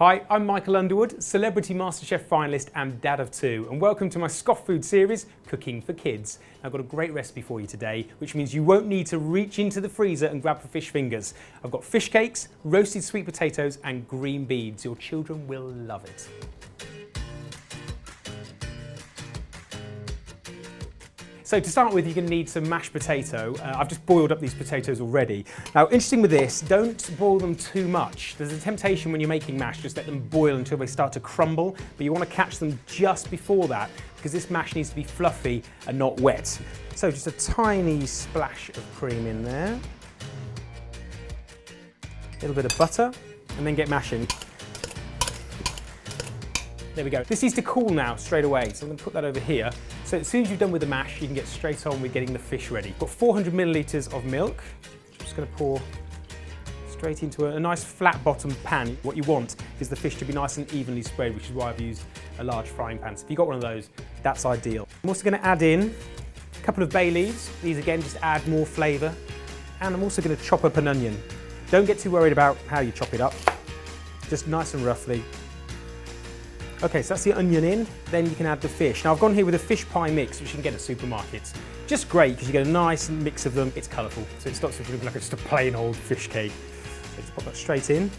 Hi, I'm Michael Underwood, Celebrity MasterChef finalist and dad of two, and welcome to my Scoff food series, Cooking for Kids. I've got a great recipe for you today, which means you won't need to reach into the freezer and grab for fish fingers. I've got fish cakes, roasted sweet potatoes and green beans. Your children will love it. So to start with, you're going to need some mashed potato. I've just boiled up these potatoes already. Now, interesting with this, don't boil them too much. There's a temptation when you're making mash, just let them boil until they start to crumble, but you want to catch them just before that, because this mash needs to be fluffy and not wet. So just a tiny splash of cream in there. A little bit of butter, and then get mashing. There we go. This needs to cool now straight away, so I'm going to put that over here. So as soon as you've done with the mash, you can get straight on with getting the fish ready. Got 400 millilitres of milk. I'm just going to pour straight into a nice flat bottom pan. What you want is the fish to be nice and evenly spread, which is why I've used a large frying pan. So if you've got one of those, that's ideal. I'm also going to add in a couple of bay leaves. These again just add more flavour. And I'm also going to chop up an onion. Don't get too worried about how you chop it up. Just nice and roughly. Okay, so that's the onion in, then you can add the fish. Now I've gone here with a fish pie mix, which you can get at supermarkets. Just great, because you get a nice mix of them. It's colourful, so it stops looking like just a plain old fish cake. So just pop that straight in,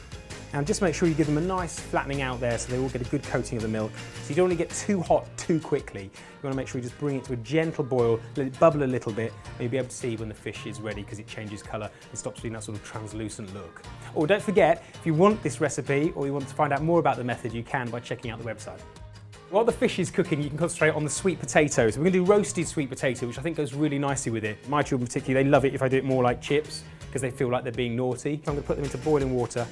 and just make sure you give them a nice flattening out there so they all get a good coating of the milk. So you don't want to get too hot too quickly. You want to make sure you just bring it to a gentle boil, let it bubble a little bit, and you'll be able to see when the fish is ready because it changes colour and stops doing that sort of translucent look. Or don't forget, if you want this recipe or you want to find out more about the method, you can by checking out the website. While the fish is cooking, you can concentrate on the sweet potatoes. We're going to do roasted sweet potato, which I think goes really nicely with it. My children particularly, they love it if I do it more like chips because they feel like they're being naughty. So I'm going to put them into boiling water.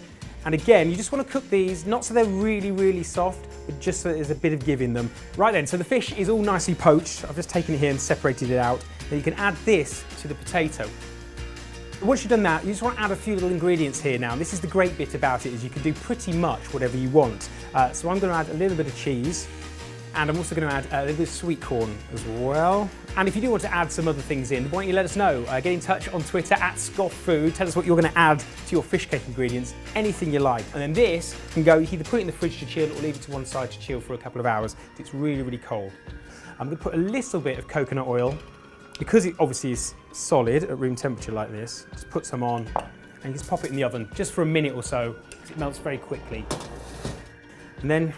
And again, you just want to cook these, not so they're really, really soft, but just so there's a bit of give in them. Right then, so the fish is all nicely poached. I've just taken it here and separated it out. Now you can add this to the potato. Once you've done that, you just want to add a few little ingredients here now. This is the great bit about it, is you can do pretty much whatever you want. So I'm going to add a little bit of cheese, and I'm also going to add a little bit of sweet corn as well. And if you do want to add some other things in, why don't you let us know? Get in touch on Twitter @ScoffFood. Tell us what you're going to add to your fish cake ingredients, anything you like. And then this can go, you can either put it in the fridge to chill or leave it to one side to chill for a couple of hours. It's really, really cold. I'm going to put a little bit of coconut oil. Because it obviously is solid at room temperature like this, just put some on and just pop it in the oven just for a minute or so because it melts very quickly. And then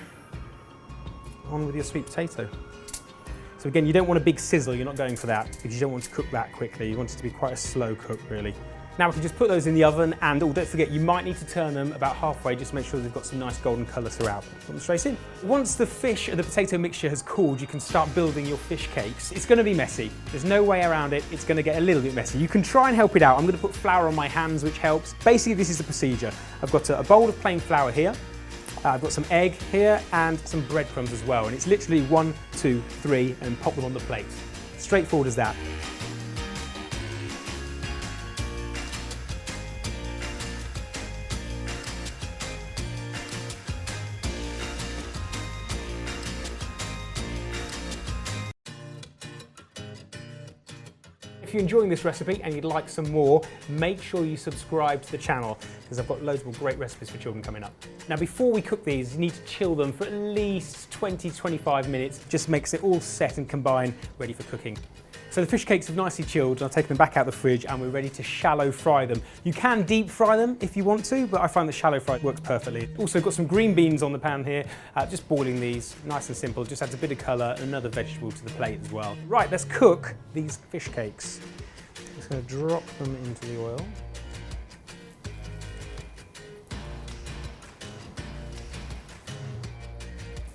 on with your sweet potato. So again, you don't want a big sizzle, you're not going for that because you don't want to cook that quickly. You want it to be quite a slow cook really. Now we can just put those in the oven and don't forget, you might need to turn them about halfway just to make sure they've got some nice golden colour throughout. Put them straight in. Once the fish and the potato mixture has cooled, you can start building your fish cakes. It's going to be messy. There's no way around it. It's going to get a little bit messy. You can try and help it out. I'm going to put flour on my hands, which helps. Basically, this is the procedure. I've got a bowl of plain flour here. I've got some egg here and some breadcrumbs as well. And it's literally 1, 2, 3 and pop them on the plate. Straightforward as that. If you're enjoying this recipe and you'd like some more, make sure you subscribe to the channel because I've got loads more great recipes for children coming up. Now before we cook these, you need to chill them for at least 20-25 minutes. Just makes it all set and combine, ready for cooking. So the fish cakes have nicely chilled and I've taken them back out of the fridge and we're ready to shallow fry them. You can deep fry them if you want to, but I find the shallow fry works perfectly. Also got some green beans on the pan here, just boiling these, nice and simple, just adds a bit of colour and another vegetable to the plate as well. Right, let's cook these fish cakes. Just going to drop them into the oil.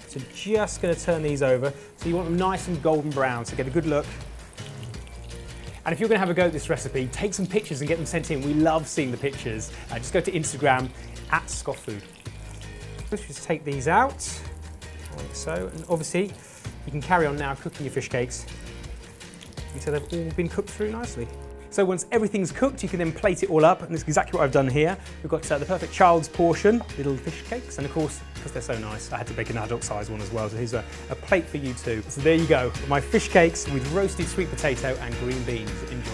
So just going to turn these over. So you want them nice and golden brown, so get a good look. And if you're going to have a go at this recipe, take some pictures and get them sent in. We love seeing the pictures. Just go to Instagram @ScoffFood. Let's just take these out, like so. And obviously, you can carry on now cooking your fish cakes until they've all been cooked through nicely. So once everything's cooked, you can then plate it all up, and that's exactly what I've done here. We've got the perfect child's portion, little fish cakes, and of course, because they're so nice, I had to make an adult size one as well, so here's a plate for you too. So there you go, my fish cakes with roasted sweet potato and green beans. Enjoy.